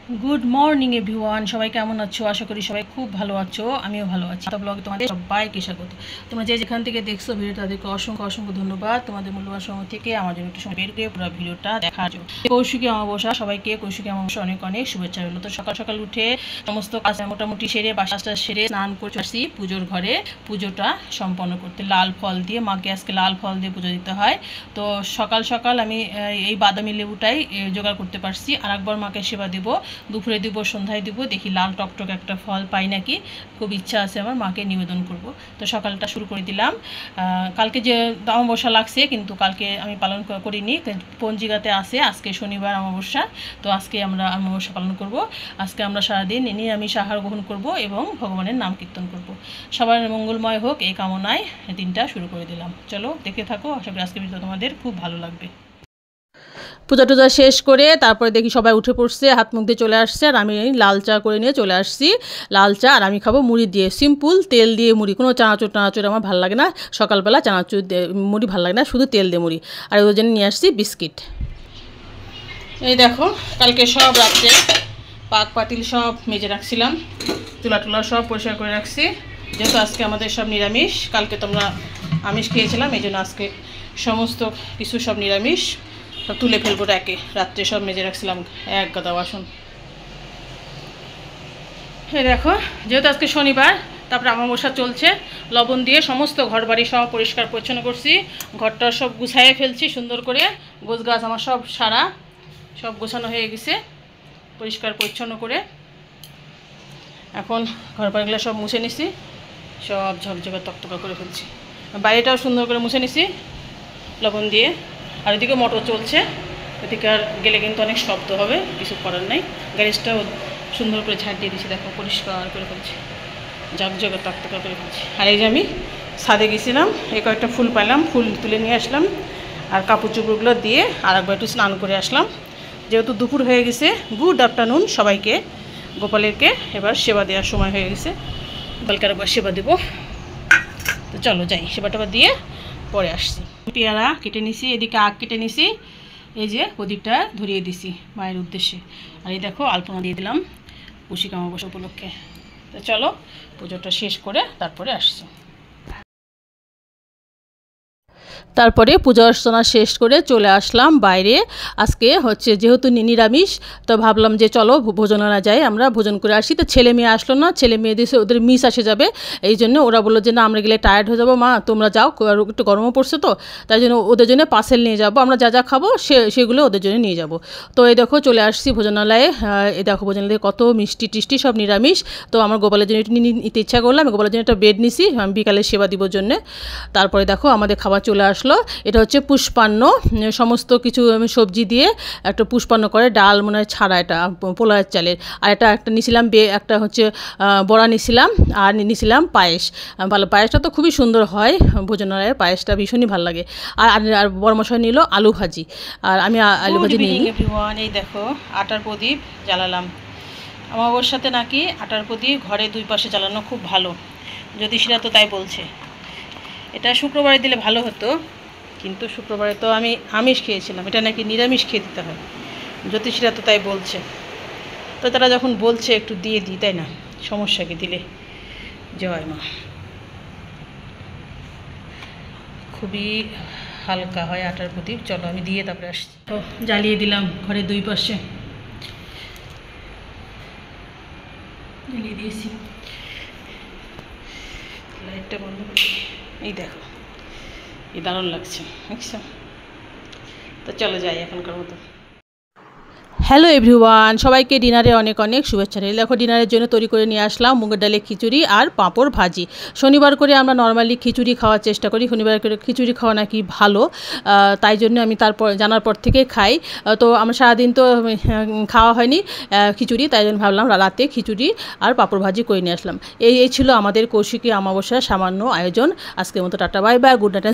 Good morning everyone सबाई केमन आछो आशा करी सबाई खूब भालो आछो आमिও ভালো আছি। তো ব্লগে তোমাদের সবাইকে স্বাগত। তোমরা যে যেখান থেকে দেখছো ভিডিওটা তাদেরকে অসংখ্য অসংখ্য ধন্যবাদ তোমাদের মূল্যবান সময় থেকে আমার জন্য একটু সময় বের করে পুরো ভিডিওটা দেখার জন্য। কৌশিকী অমাবস্যা সবাইকে কৌশিকী অমাবস্যা অনেক অনেক শুভেচ্ছা রইল। তো সকাল সকাল উঠে সমস্ত কাজ মোটামুটি সেরে বাসাটা সেরে স্নান করে আসি পুজোর ঘরে পুজোটা সম্পন্ন করতে। লাল ফল দিয়ে মাকে আজকে লাল ফল দিয়ে পুজো দিতে হয়। তো সকাল সকাল আমি এই বাদামি লেবুটাই জোগাড় করতে পারছি। আরেকবার মাকে সেবা দেব, দুপুরে দিব, সন্ধ্যায় দিব, দেখি লাল টকটক একটা ফল পাই নাকি। খুব ইচ্ছা আছে আমার মাকে নিবেদন করব। তো সকালটা শুরু করে দিলাম। কালকে যে অমাবস্যা লাগছে কিন্তু কালকে আমি পালন করিনি, পঞ্জিকাতে আছে আজকে শনিবার অমাবস্যা। তো আজকে আমরা অমাবস্যা পালন করব। আজকে আমরা সারাদিন নিরামিষ আহার গ্রহণ করব এবং ভগবানের নাম কীর্তন করব। সবার মঙ্গলময় হোক এই কামনায় দিনটা শুরু করে দিলাম। চলো দেখতে থাকো, আশা করি আজকে ভিডিও তোমাদের খুব ভালো লাগবে। পূজা টুজা শেষ করে তারপরে দেখি সবাই উঠে পড়ছে, হাত মুখ দিয়ে চলে আসছে। আর আমি লাল চা করে নিয়ে চলে আসছি। লাল চা আর আমি খাবো মুড়ি দিয়ে, সিম্পল তেল দিয়ে মুড়ি। কোনো চানাচুর টানাচুর আমার ভালো লাগে না, সকালবেলা চানাচুর মুড়ি ভালো লাগে না, শুধু তেল দিয়ে মুড়ি। আর ওই জন্য নিয়ে আসছি বিস্কিট। এই দেখো কালকে সব রাত্রে পাক পাতিল সব মেজে রাখছিলাম, চুলা টুলা সব পরিষ্কার করে রাখছি। যেহেতু আজকে আমাদের সব নিরামিষ, কালকে তোমরা আমিষ খেয়েছিলাম, এই জন্য আজকে সমস্ত কিছু সব নিরামিষ সব তুলে ফেলবো একে। রাত্রে সব মেজে রাখছিলাম এক গাদা বাসন। হ্যাঁ দেখো যেহেতু আজকে শনিবার, তারপরে অমাবস্যা চলছে, লবণ দিয়ে সমস্ত ঘর বাড়ি সব পরিষ্কার পরিচ্ছন্ন করছি। ঘরটা সব গুছাইয়ে ফেলছি সুন্দর করে। গোছ গাছ আমার সব সারা, সব গোছানো হয়ে গেছে পরিষ্কার পরিচ্ছন্ন করে। এখন ঘর বাড়িগুলো সব মুছে নিছি, সব ঝকঝকে তকতকা করে ফেলছি। বাইরেটাও সুন্দর করে মুছে নিছি লবণ দিয়ে। আর এদিকে মোটর চলছে, ওদিকে আর গেলে কিন্তু অনেক শব্দ হবে, কিছু করার নাই। গ্যারেজটাও সুন্দর করে ঝাড় দিয়ে দিয়েছি, দেখো পরিষ্কার করে ফেলছি, ঝকঝকে তকতকা করে ফেলছি। আর এই যে আমি ছাদে গেছিলাম, এই কয়েকটা ফুল পাইলাম, ফুল তুলে নিয়ে আসলাম। আর কাপড় চোপড়গুলো দিয়ে আর একবার একটু স্নান করে আসলাম। যেহেতু দুপুর হয়ে গেছে, গুড আফটারনুন সবাইকে। গোপালেরকে এবার সেবা দেওয়ার সময় হয়ে গেছে, গোপালকে একবার সেবা দেবো। তো চলো যাই, সেবা টেবা দিয়ে পরে আসছি। পেয়ারা কেটে নিছি, এদিকে আখ কেটে নিছি, এই যে প্রদীপটা ধরিয়ে দিছি মায়ের উদ্দেশ্যে। আর এই দেখো আলপনা দিয়ে দিলাম কৌশিকী অমাবস্যা উপলক্ষে। তো চলো পুজোটা শেষ করে তারপরে আসছি। তারপরে পূজা অর্চনা শেষ করে চলে আসলাম বাইরে। আজকে হচ্ছে যেহেতু নিরামিষ, তো ভাবলাম যে চলো ভোজনালয় যাই, আমরা ভোজন করে আসি। তো ছেলে মেয়ে আসলো না, ছেলে মেয়েদের ওদের মিস আসে যাবে, এই জন্য ওরা বললো যে না আমরা গেলে টায়ার্ড হয়ে যাবো, মা তোমরা যাও, একটু গরমও পড়ছে, তো তাই জন্য ওদের জন্য পার্সেল নিয়ে যাবো, আমরা যা যা খাবো সেগুলো ওদের জন্য নিয়ে যাব। তো এই দেখো চলে আসছি ভোজনালয়ে। এই দেখো ভোজনালয়ে কত মিষ্টি টিষ্টি সব নিরামিষ। তো আমার গোপালের জন্য একটু নিতে ইচ্ছা করলাম, গোপালের জন্য একটা বেড নিছি আমি বিকালে সেবা দিবার জন্যে। তারপরে দেখো আমাদের খাবার চলে আসলো। এটা হচ্ছে পুষ্পান্ন, সমস্ত কিছু আমি সবজি দিয়ে একটা পুষ্পান্ন করে, ডাল মনে হয় ছাড়া, এটা পোলাওয়ের চালের। আর একটা নিছিলাম একটা হচ্ছে বড়া নিছিলাম, আর নিছিলাম পায়েস। ভালো, পায়েসটা তো খুবই সুন্দর হয়, ভোজনালয়ের পায়েসটা ভীষণই ভালো লাগে। আর বড় মশাই নিল আলু ভাজি, আর আমি আলু ভাজি নিই। এই দেখো আটার প্রদীপ জ্বালালাম। অমাবস্যাতে নাকি আটার প্রদীপ ঘরে দুই পাশে জ্বালানো খুব ভালো, জ্যোতিষীরা তো তাই বলছে। এটা শুক্রবারে দিলে ভালো হতো, কিন্তু শুক্রবারে তো আমি আমিষ খেয়েছিলাম, এটা নাকি নিরামিষ খেয়ে দিতে হয়, জ্যোতিষীরা তো তাই বলছে। তো তারা যখন বলছে একটু দিয়ে দিই, তাই না, সমস্যা কি দিলে। জয় মা। খুবই হালকা হয় আটার প্রদীপ। চলো আমি দিয়ে তারপরে আসছি। তো জ্বালিয়ে দিলাম ঘরের দুই পাশে, জ্বালিয়ে দিয়েছি। লাইটটা বন্ধ করি। এই দেখো এই দারুণ লাগছে, বুঝছো। তো চলো যাই এখনকার মতো। হ্যালো এভরিওয়ান, সবাইকে ডিনারে অনেক অনেক শুভেচ্ছা রইল। দেখো ডিনারের জন্য তৈরি করে নিয়ে আসলাম মুগের ডালের খিচুড়ি আর পাঁপড় ভাজি। শনিবার করে আমরা নর্মালি খিচুড়ি খাওয়ার চেষ্টা করি, শনিবার করে খিচুড়ি খাওয়া নাকি ভালো, তাই জন্য আমি তারপর জানার পর থেকে খাই। তো আমরা সারাদিন তো খাওয়া হয়নি খিচুড়ি, তাই জন্য ভাবলাম রাতে খিচুড়ি আর পাঁপড় ভাজি করে নিয়ে আসলাম। এই ছিল আমাদের কৌশিকী অমাবস্যার সামান্য আয়োজন। আজকের মতো tata bye bye, good night.